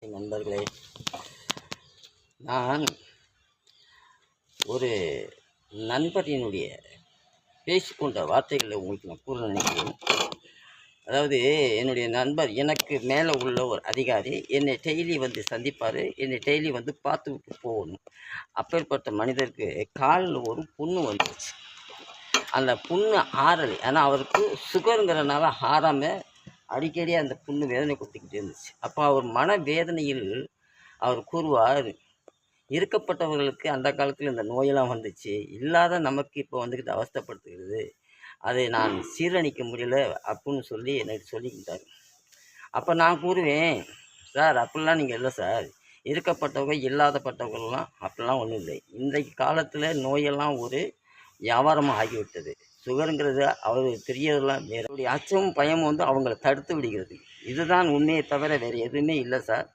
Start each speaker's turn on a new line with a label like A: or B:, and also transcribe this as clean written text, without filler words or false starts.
A: நண்பர்களே, நான் ஒரு நண்பரினுடைய பேசிக்கொண்ட வார்த்தைகளை உங்களுக்கு நான் கூற நினைக்கிறேன். அதாவது என்னுடைய நண்பர் எனக்கு மேலே உள்ள ஒரு அதிகாரி என்னை டெய்லி வந்து சந்திப்பார், என்னை டெய்லி வந்து பார்த்து விட்டு போகணும். அப்பேற்பட்ட மனிதருக்கு காலில் ஒரு புண்ணு வந்துச்சு. அந்த புண்ணு ஆறலை, ஆனால் அவருக்கு சுகருங்கிறனால ஆறாமல் அடிக்கடி அந்த புண்ணு வேதனை கொடுத்துக்கிட்டே இருந்துச்சு. அப்போ அவர் மன வேதனையில் அவர் கூறுவார், இருக்கப்பட்டவர்களுக்கு அந்த காலத்தில் இந்த நோயெல்லாம் வந்துச்சு, இல்லாத நமக்கு இப்போ வந்துக்கிட்டு அவஸ்தைப்படுத்துகிறது, அதை நான் சீரணிக்க முடியல அப்படின்னு சொல்லி எனக்கு சொல்லிக்கிட்டார். அப்போ நான் கூறுவேன், சார் அப்படிலாம் நீங்கள் இல்லை சார், இருக்கப்பட்டவங்க இல்லாதப்பட்டவர்கள்லாம் அப்படிலாம் ஒன்றும் இல்லை. இன்றைக்கு காலத்தில் நோயெல்லாம் ஒரு வியாபாரமாக ஆகிவிட்டது. சுகருங்கிறது அவர் தெரியறதெல்லாம் வேறு அச்சமும் பயமும் வந்து அவங்கள தடுத்து விடுகிறது. இதுதான் உண்மையை தவிர வேறு எதுவுமே இல்லை சார்.